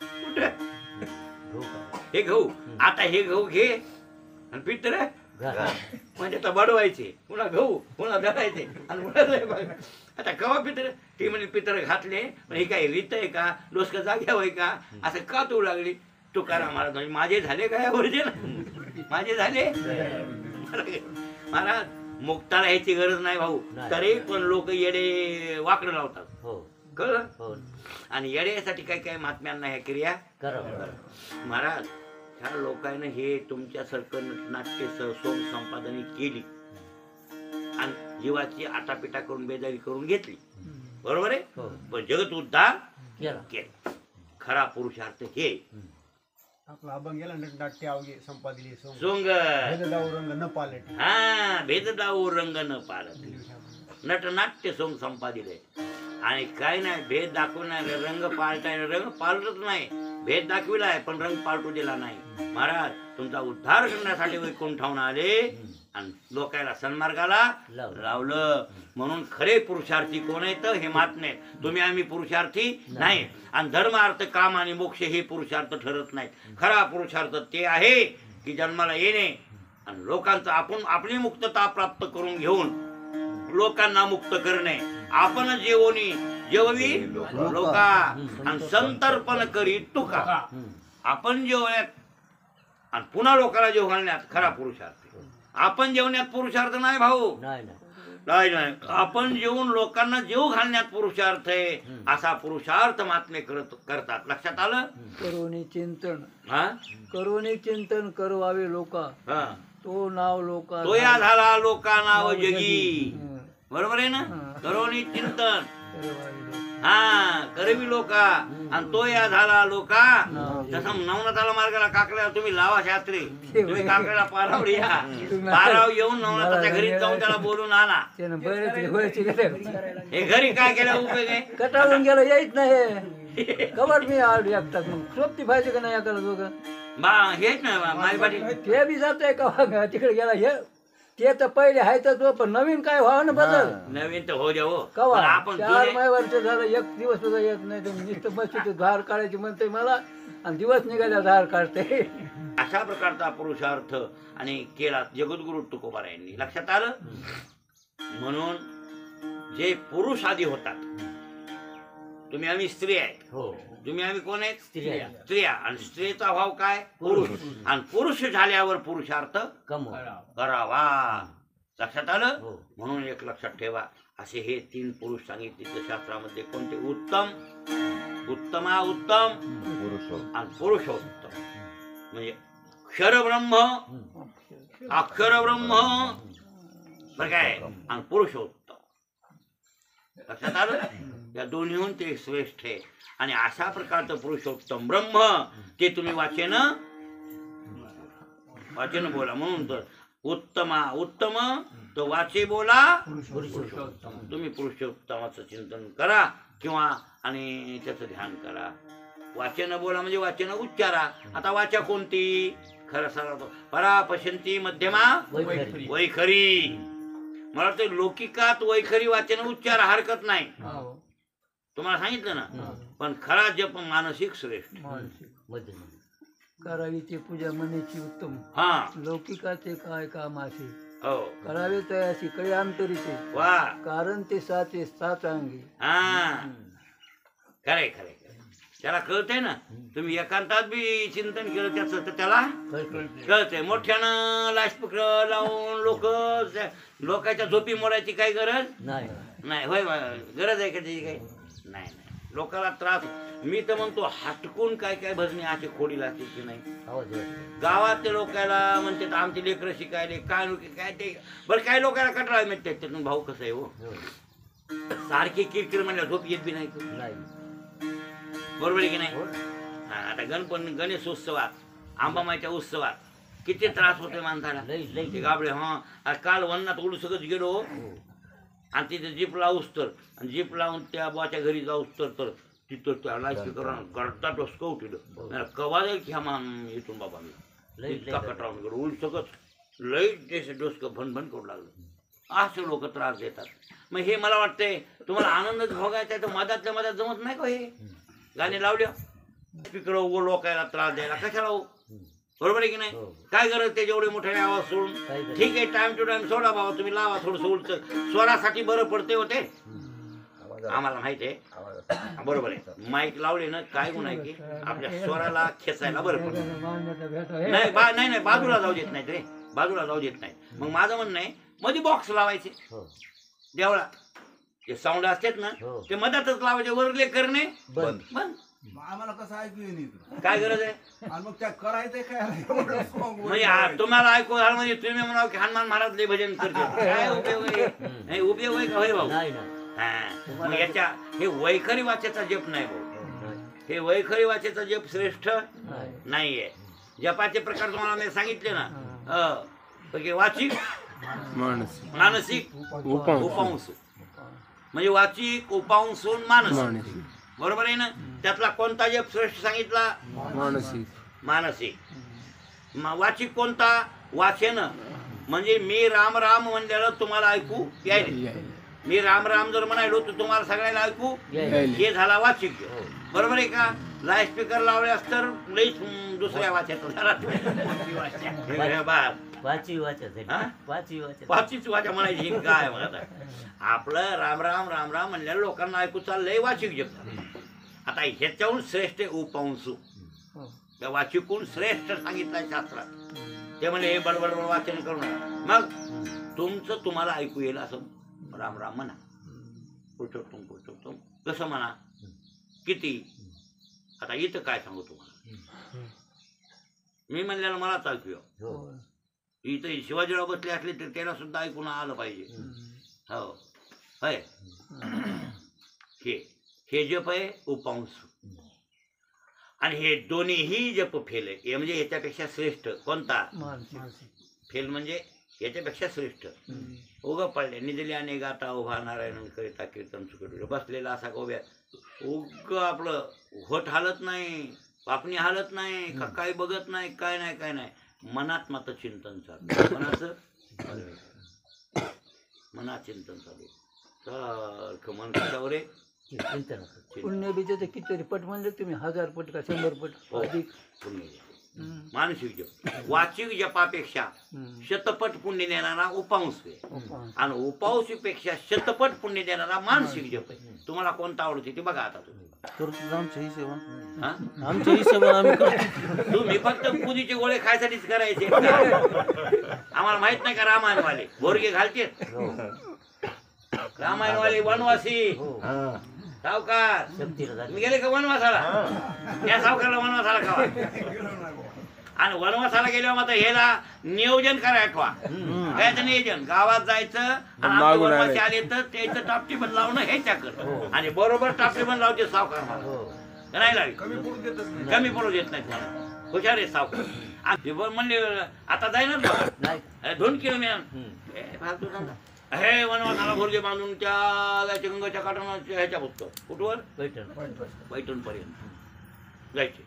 कुठे हे गहू. आता हे गहू घे आणि पीठ रे म्हणजे आता बडवायचे पुन्हा गहू पुन्हा धरायचे आणि पुन्हा आता कवा पितर ती म्हणजे पितर घातले. हे काय रीत आहे का डोसकं जाग्यावर आहे का असं का तू लागली. तुकाराम महाराज म्हणजे माझे झाले काय ओरिजिनल माझे झाले महाराज. मुक्ताला ह्याची गरज नाही भाऊ. तरी पण लोक येडे वाकडं लावतात कळलं. आणि येड्यासाठी काय काय महात्म्यांना ह्या क्रिया महाराज. ह्या लोकांना हे तुमच्यासारखं नाट्य सोम संपादनी केली आणि जीवाची आटापिटा करून बेजारी करून घेतली बरोबर आहे. पण जगत उद्धार केला. खरा पुरुषार्थ हे आपला अभंग गेला नाट्य अवघे संपादिले सोंग भेददाव रंग न पालट. हा भेददाव रंग न पालट. नटनाट्य सोंग संपादिले. आणि काय नाही भेद दाखवणार रंग पालटाय रंग पालटच नाही. भेद दाखविलाय पण रंग पालटू दिला नाही. महाराज तुमचा उद्धार करण्यासाठी वैकुंठाहून आले आणि लोकांना सन्मार्गाला लावलं. म्हणून खरे पुरुषार्थी कोण आहेत हे महात्मे. तुम्ही आम्ही पुरुषार्थी नाही. आणि धर्म अर्थ काम आणि मोक्ष हे पुरुषार्थ ठरत नाहीत. खरा पुरुषार्थ ते आहे की जन्माला येणे आणि लोकांचं आपण आपली मुक्तता प्राप्त करून घेऊन लोकांना मुक्त करणे. आपण जेवणी जेववी लोका आणि संतर्पण करी तुका. आपण जेवण्यात आणि पुन्हा लोकांना जेव घालण्यात खरा पुरुषार्थ. आपण जेवण्यात पुरुषार्थ नाही भाऊ. नाही आपण जेवून लोकांना जेव घालण्यात पुरुषार्थ आहे. असा पुरुषार्थ महात्मे करतात. लक्षात आलं. करुणी चिंतन हा करुणी चिंतन करवावे लोका. हा तो नाव लोका तो या झाला लोका नाव जगी. बरोबर आहे ना. करोनी चिंतन हा करवी लोका आणि तो या झाला लोका. तसं नवनाथाला मार्गाला काकड्याला तुम्ही लावा शास्त्री. तुम्ही काकड्याला पारावर या. पाराव येऊन नवनाथाच्या घरी जाऊन त्याला बोलून आणा. हे घरी काय केलं उपयोग आहे. कटाळून गेलं येत नाही कवर मी एकटा सोबती पाहिजे का नाही एकाला दोघं बा हेच ना मायबाटी ते बी जातोय का तिकडे गेला हे. ते तर पहिले आहे तर पण नवीन काय व्हावं ना बदल. नवीन तर हो द्या हो. कवा आपण 4 वर्ष झालं एक दिवस सुद्धा येत नाही. नुसतं बसते धार काढायची म्हणते मला आणि दिवस निघाल्या धार काढते. अशा प्रकारचा पुरुषार्थ आणि केला जगद्गुरु तुकोबारायांनी. लक्षात आलं. म्हणून जे पुरुष आधी होतात तुम्ही आम्ही स्त्री आहेत. तुम्ही आम्ही कोण आहेत स्त्रिया. आणि स्त्रीचा भाव काय पुरुष. आणि पुरुष झाल्यावर पुरुषार्थ करावा. लक्षात आलं. म्हणून एक लक्षात ठेवा असे हे 3 पुरुष सांगितले शास्त्रामध्ये. कोणते उत्तम उत्तमा उत्तम आणि पुरुषोत्तम. म्हणजे क्षरब्रह्म अक्षरब्रह्म बरं काय आणि पुरुषोत्तम. लक्षात आलं. या दोन्हीहून ते श्रेष्ठ आहे. आणि अशा प्रकारचं पुरुषोत्तम ब्रह्म ते तुम्ही वाचन बोला. म्हणून तर उत्तमा उत्तम तो वाचे बोला पुरुषोत्तम. तुम्ही पुरुषोत्तमाचं चिंतन करा किंवा आणि त्याचं ध्यान करा. वाचन बोला म्हणजे वाचन उच्चारा. आता वाचा कोणती खरं सांगतो परा पश्यंती मध्यमा वैखरी. मला वाटतं लौकिकात वैखरी वाचन उच्चार हरकत नाही, हो. तुम्हाला सांगितलं ना. पण खरा जप मानसिक श्रेष्ठ. मानसिक मध्यम करावी ते पूजा मनाची उत्तम, हा लौकिकाचे काय काम असे हो करावे तयाशी कळे अंतरीचे, वा कारण ते साचे सात अंगी. हा खरंय खरंय खरंय. त्याला कळतंय ना. तुम्ही एकांतात बी चिंतन केलं त्याचं तर त्याला कळतंय. मोठ्यानं लास्पीकर लावून लोकांच्या झोपी मोडायची काही गरज नाही नाही. होय गरज आहे का त्याची काही नाही. नाही लोकांना त्रास. मी तर म्हणतो हटकून काय काय भजनी असे खोडी लागते की नाही. आवाज येतो. गावात ते लोकांना म्हणतात आमचे लेकरं शिकायले काय लोक काय ते बरं. काही लोकांना कटाळा मिळते त्यातून. भाऊ कसं आहे हो, सारखी किरकिर म्हणल्या झोप येत बी नाही. नाही बरोबर आहे की नाही. हो. हा, आता गणेशोत्सवात अंबामाईच्या उत्सवात किती त्रास होतोय माणसाला. लई लई ते गाबडे हा काल वन्नात उडू सगळं गेलो आणि तिथे जीप लावूस तर आणि जीप लावून त्या बुवाच्या घरी जाऊस तर तिथं त्या लाईस्पीकर करता डोसकं उठलं. कवा जाईल की हा इथून बाबा मी इतका कटाळून गेलो. उल सगळं लई डोसकं भनभन करू लागलं. असे लोक त्रास देतात. मग हे मला वाटतंय तुम्हाला आनंदच भोगायचा तर मधातल्या मधात जमत नाही का हे गाणे लावल्या स्पीकर लोकायला त्रास द्यायला कशाला हो. बरोबर आहे की नाही. काय गरज ते जेवढे मोठे आवाज सोडून. ठीक आहे टाइम टू टाइम सोडा बाबा तुम्ही लावा थोडंसं उलट स्वरासाठी बरं पडते होते आम्हाला माहित आहे. बरोबर आहे. माईक लावले ना काय गुण आहे की आपल्या स्वराला खेचायला बरं पडतं. नाही नाही बाजूला जाऊ देत नाही रे, बाजूला जाऊ देत नाही. मग माझं म्हणणं आहे मध्ये बॉक्स लावायचे देवळा जे साऊंड असतात ना ते मधातच लावायचे. वरले करणे बंद. आम्हाला कसं ऐकू येईल काय गरज आहे. आणि मग त्या करायचंय काय म्हणजे तुम्हाला ऐकू झालं म्हणजे तुम्ही म्हणावं की हनुमान महाराज लय भजन करते. काय उपयोग आहे. नाही उपयोग आहे का होय भाऊ. नाही ना हा मग याच्या हे वैखरी वाचेचा जप नाही भाऊ. हे वैखरी वाचेचा जप श्रेष्ठ नाहीये. जपाचे प्रकार तुम्हाला मी सांगितले ना. वाचिक मानसिक उपांश म्हणजे वाचिक उपांशून मानसिक. बरोबर आहे ना. त्यातला कोणता जप श्रेष्ठ सांगितला मानसिक. वाचिक कोणता वाचन म्हणजे मी राम राम म्हणलेलं तुम्हाला ऐकू यायले. मी राम राम जर म्हणायलो तर तुम्हाला सगळ्याला ऐकू हे झाला वाचिक. बरोबर आहे का. लाईस्पीकर लावल्यास तर लईच दुसऱ्या वाच्यात पाचवीच वाचा म्हणायची काय मग. आपलं राम राम राम राम म्हणल्याला लोकांना ऐकू चाललंय वाचिक जप. आता ह्याच्याहून श्रेष्ठ उपांशू त्या वाचिकून श्रेष्ठ सांगितलंय शास्त्रात. ते म्हणजे हे बडबड वाचन करू नका. मग तुमचं तुम्हाला ऐकू येईल असं राम राम म्हणा. पुरुषोत्तम पुरुषोत्तम कसं म्हणा किती. आता इथं काय सांगू तुम्हाला. मी म्हणल्याला मलाच ऐकू इथं शिवाजीराव बसले असले तर त्याला सुद्धा ऐकून आलं पाहिजे. हो होय. हे जप आहे उपांश आणि हे दोन्हीही जप फेल आहे. हे म्हणजे याच्यापेक्षा श्रेष्ठ कोणता फेल म्हणजे याच्यापेक्षा श्रेष्ठ. उग पडले निजल्याने गाता उभा नारायण करिता कीर्तन सुकट बसलेला असा गोव्या उग आपलं होठ हालत नाही पापणी हालत नाही काही बघत नाही काय नाही काय नाही. मनात मात्र चिंतन चालू. मनात चिंतन चालू सारखं मन कशावर आहे. पुण्य बीजाचे कितीतरी पट म्हणले तुम्ही 1000 पट का 100 पट अधिक पुण्य. मानसिक जप वाचिक जपापेक्षा शतपट पुण्य देणारा उपांश आहे आणि उपांशीपेक्षा शतपट पुण्य देणारा मानसिक जप आहे. तुम्हाला कोणता आवडते ते बघा. आता तुम्ही फक्त पुदीचे गोळे खायसाठीच करायचे. आम्हाला माहित नाही का रामायणवाले भोरगे घालते. रामायणवाले वनवासी सावकार तुम्ही गेले का वनवासाला. या सावकारला वनवासाला खावा. आणि वनवासाला गेल्यावर मात्र ह्याला नियोजन करायला कायचं नियोजन. गावात जायचं आणि वनवासी आले तर त्याचं टापटी बंद लावणं हे त्याकर आणि बरोबर टापटी बंद लावते सावकार मला नाही लावी कमी पडू देत नाही. हुशार आहे सावकार. म्हणले आता जाईना 2 किलोमीटर हे वनवासाला भोरगे बांधून त्या गंगाच्या काठाच्या ह्याच्या बघतो कुठवर पैठण पर्यंत जायचे.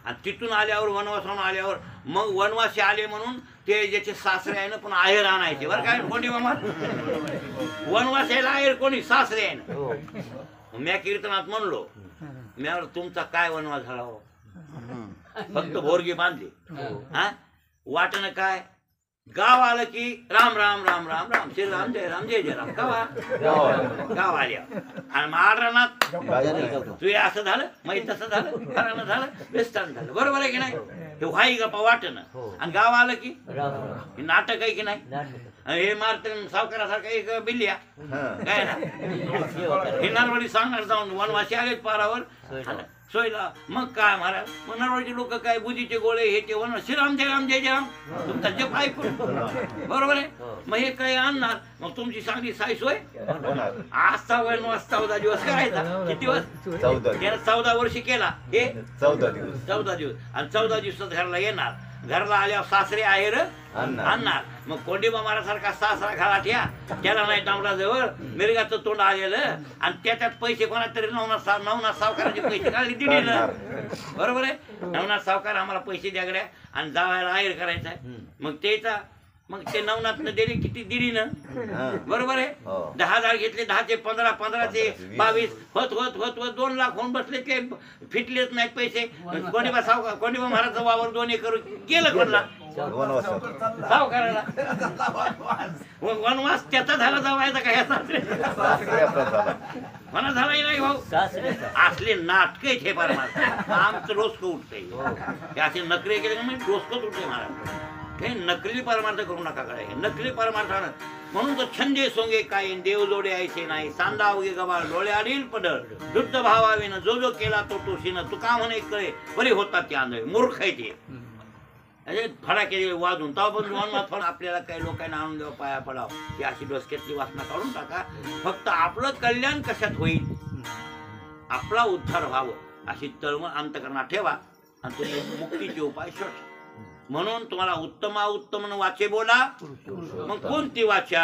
आणि तिथून आल्यावर वनवासाहून आल्यावर मग वनवासी आले म्हणून ते ज्याचे सासरे आहे ना पण आहेर आणायचे बरं काय कोणी मामा वनवास यायला आहेर कोणी सासरे आहे ना. हो म्या कीर्तनात म्हणलो म्या तुमचा काय वनवास झाला हो फक्त भोरगी बांधली हा वाटणं काय गाव आलं की राम राम राम राम राम श्रीराम जय राम जय जय राम गाव आल्या आणि महाराणात तुझे असं झालं मग तसं झालं घरानं झालं विस्तार झालं बरोबर आहे की नाही हे व्हाई गप्पा वाटणं आणि गाव आलं की हे नाटक आहे की नाही हे मारत सावकारासारखा एक बिल्ल्या काय ना हे नरवडी सांगणार जाऊन वनवासी आलेत पारावर सोयला मग काय महाराज मग नरवडीचे लोक काय बुधीचे गोळे हे ते वन श्रीराम जय राम जय जय राम तुमचा जप ऐकून बरोबर आहे मग हे काही आणणार मग तुमची चांगली साई सोय आजचा वनवास 14 दिवस करायचा किती दिवस 14 वर्षी केला हे 14 दिवस आणि 14 दिवसात घरला येणार घरला आल्यावर सासरे आहेर आणणार मग कोंडीबा महाराजासारखा सासरा घाला ठ्या त्याला नाही डांबराजवळ मिरगाचं तोंड आलेलं आणि त्याच्यात पैसे कोणाला तरी नवनाथ सावकाराचे पैसे काढले दिडीनं बरोबर आहे नवनाथ सावकार आम्हाला पैसे द्यागड्या आणि जावायला आहेर करायचा आहे मग त्याचा मग ते नवनाथनं दिले किती दिडीनं बरोबर आहे 10,000 घेतले 10 चे 15 15 चे 22 होत होत होत होत 2 लाख होऊन बसले ते फिटलेच नाहीत पैसे कोंडीबा सावकार कोंडीबा महाराजचं वावर 2 एकर गेलं कोणला सावकाराला वनवास त्याचा झाला जावायचा का ह्या मला झालाही नाही भाऊ असले नाटक हे परमार्थ आमचं डोसकं उठतंय असे नकरे केले का म्हणजे डोसकंच उठते महाराज हे नकली परमार्थ करू नका काय नकली परमार्थानं म्हणून तर छंदे सोंगे काय देव जोडे ऐसे नाही सांदा उगे गबाळ डोळे आडील पडळ शुद्ध भावाविनं जो जो केला तो तोशीनं तू का म्हणे कळे बरे होतात ते आंधळे मूर्ख आहे ते फडाके वाजून पण आपल्याला काही लोकांना आणून द्यावं पाया पडावं ही अशी डोसक्यातली वासना काढून टाका फक्त आपलं कल्याण कशात होईल आपला उद्धार व्हावं अशी तळमळ अंतकरणात ठेवा आणि तुम्ही मुक्तीचे उपाय शोधा म्हणून तुम्हाला उत्तमा उत्तम वाचे बोला मग कोणती वाचा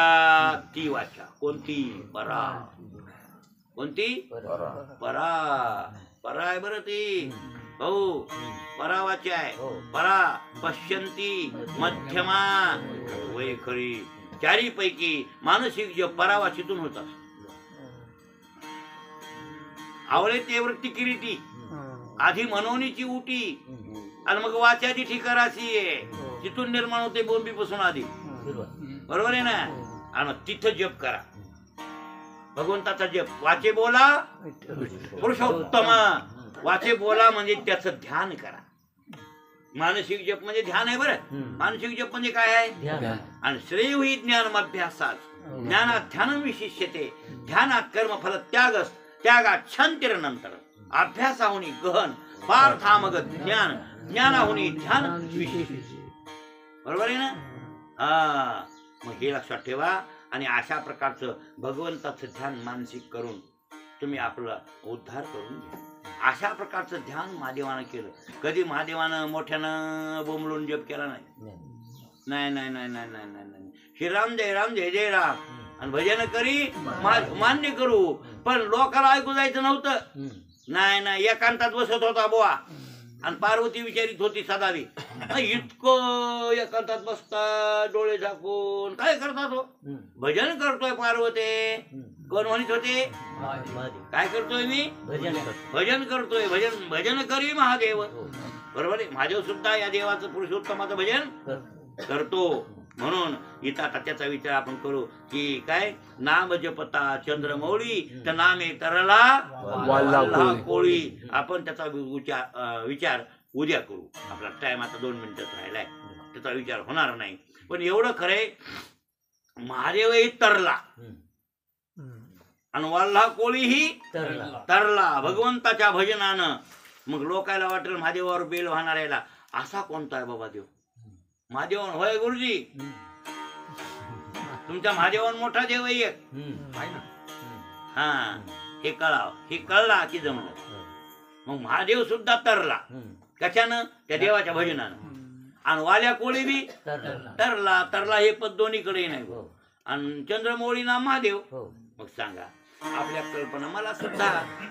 ती वाचा कोणती परा कोणती परा परा आहे बरं ती हो परा वाचा आहे परा पश्यंती मध्यमा वय खरी चारी पैकी मानसिक जे परावाचीतून होतात आवळे ते वृत्ती किरीटी आधी मनोनीची उटी आणि मग वाच्याची ठिकाराशी आहे तिथून निर्माण होते बोंबीपासून आधी बरोबर आहे ना आणि तिथं जप करा भगवंताचा जप वाचे बोला पुरुषोत्तम वाचे बोला म्हणजे त्याचं ध्यान करा मानसिक जप म्हणजे ध्यान आहे बरं मानसिक जप म्हणजे काय आहे आणि श्रेय ही ज्ञान अभ्यासात ज्ञानात ध्यान विशिष्यते ध्यानात कर्मफल त्यागस त्यागात क्षंतिरनंतर अभ्यासाहुनी गहन पार्थामगत ज्ञान ज्ञानाहुनी ध्यान विशेष बरोबर आहे ना हा मग हे लक्षात ठेवा आणि अशा प्रकारचं भगवंताचं ध्यान मानसिक करून तुम्ही आपला उद्धार करून घ्या अशा प्रकारचं ध्यान महादेवानं केलं कधी महादेवानं मोठ्यानं बोंबलून जप केला नाही नाही नाही नाही नाही नाही नाही श्रीराम जय जय राम आणि भजन करी मान्य करू पण लोकांना ऐकू जायचं नव्हतं नाही नाही एकांतात बसत होता बुवा आणि पार्वती विचारित होती सदावी इतकं एकांतात बसता डोळे झाकून काय करतात हो भजन करतोय पार्वती कोण म्हणत होते काय करतोय मी भजन करतोय भजन करी महादेव बरोबर आहे महादेव सुद्धा या देवाचं पुरुषोत्तमाचं भजन करतो म्हणून इथं आता त्याचा विचार आपण करू की काय नाम जपता चंद्रमौळी तर नामे तरला कोळी आपण त्याचा विचार उद्या करू आपला टाइम आता 2 मिनिटात राहिलाय त्याचा विचार होणार नाही पण एवढं खरंय महादेवही तरला आणि वल्हा कोळीही तरला भगवंताच्या भजनानं मग लोकायला वाटेल महादेवावर बेल वाहणार याला असा कोणता आहे बाबा देव महादेवन होय गुरुजी तुमच्या महादेवन मोठा देव आहे हा हे कळला की जमलं मग महादेव सुद्धा तरला कशानं त्या देवाच्या भजनानं आणि वाल्या कोळी बी तरला हे पद दोन्हीकडे नाही आणि चंद्रमौळी ना महादेव मग सांगा आपल्या कल्पना मला सुद्धा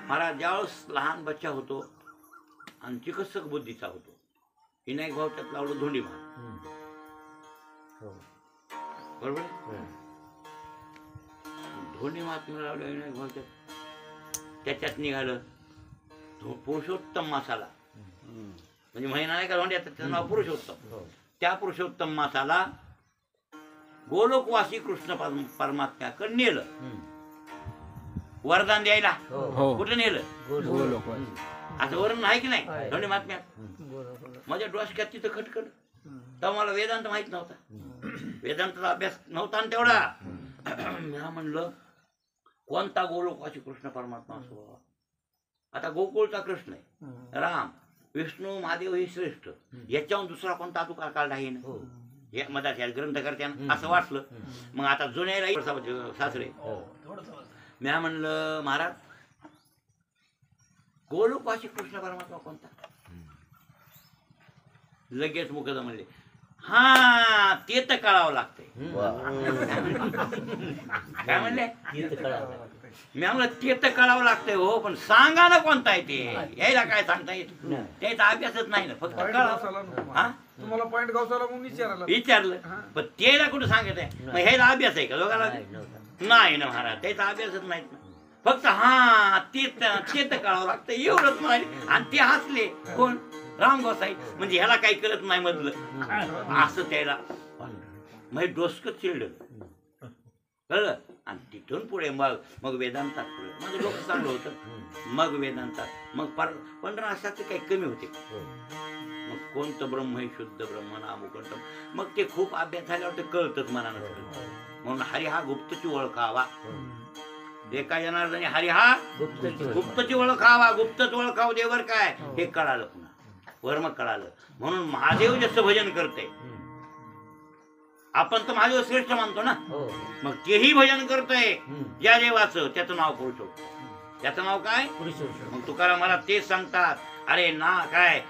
मला ज्यावेळेस लहान बच्चा होतो आणि चिकित्सक बुद्धीचा होतो विनायक भाऊ त्यात लावलं धोंडी हो. बरोबर आहे? हं. धोंडी महात्मा लावलं त्याच्यात निघालं पुरुषोत्तम मासाला, म्हणजे महिना नाही का धोंड्यात, त्याचं नाव पुरुषोत्तम. हो. त्या पुरुषोत्तम मासाला गोलोकवासी कृष्ण परमात्म्याकडे नेलं हं. वरदान द्यायला. हो. कुठं नेलं? गोल. असं वर्ण आहे की नाही आहे. धोंडी महात्म्यात? बरोबर माझ्या डोसक्यात तिथं खटखट. तेव्हा मला वेदांत माहित नव्हता, वेदांताचा अभ्यास नव्हता ना तेवढा. मी म्हणलं कोणता गोलोकवासी कृष्ण परमात्मा असो. आता गोकुळचा कृष्ण आहे, राम, विष्णू, महादेव हे श्रेष्ठ, याच्याहून दुसरा कोणता तू काळ आहे ना. हो. हे मधात ग्रंथकर्त्यानं असं वाटलं. मग आता जुन्या सासरे मी म्हणलं महाराज गोलोकवासी कृष्ण परमात्मा कोणता? लगेच मुकदा म्हणले हा ते तर कळावं लागतंय. काय म्हणले? तीर्थ कळावं. मी म्हणलं ते तर कळावं लागतंय हो, पण सांगा ना कोणता आहे ते. यायला काय सांगता येत? त्याचा अभ्यासच नाही ना, फक्त कळावं. हा तुम्हाला पॉईंट गावचाला म्हणून विचारायला विचारलं, पण त्याला कुठं सांगत आहे? मग ह्याला अभ्यास आहे का दोघाला? नाही, नव्हता. नाही ना महाराज, त्याचा अभ्यासच नाही ना. फक्त हा ते तर कळावं लागतं एवढंच म्हणाले. आणि ते हसले. कोण? राम गोसाई. म्हणजे ह्याला काही कळत नाही मधलं असं त्याला. मग डोसकं चिरडलं, कळलं. आणि तिथून पुढे मग वेदांतात पुढे माझं डोकं चांगलं होतं. मग वेदांतात, मग 15 वर्षाचे काही कमी होते. हो. मग कोणतं ब्रह्म हे शुद्ध ब्रह्म नामोकंठम. मग ते खूप अभ्यास झाल्यावर ते कळतच मनानं. म्हणून हरी हा गुप्तची ओळखावा. एका जनार्दनी हरी हा गुप्तची ओळखावा. गुप्तच ओळखाव देवर काय हे कळालं. पुन्हा वर्म कळालं. म्हणून महादेव जसं भजन करते, आपण तर महादेव श्रेष्ठ मानतो ना, हो. मग तेही भजन करतोय ज्या देवाचं, त्याचं नाव पुरुषोत्तम. त्याचं नाव काय? पुरुषोत्तम. मग तुकाराम मला तेच सांगतात, अरे ना काय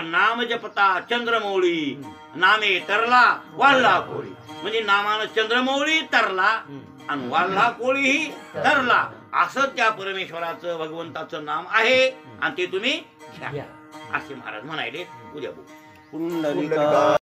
नाम जपता चंद्रमौळी, नामे तरला वाल्ला कोळी. म्हणजे नामानं चंद्रमौळी तरला आणि वाल्हा कोळी ही तरला. असं त्या परमेश्वराचं भगवंताचं नाम आहे आणि ते तुम्ही घ्या, असे महाराज म्हणायले. उद्या बोलू.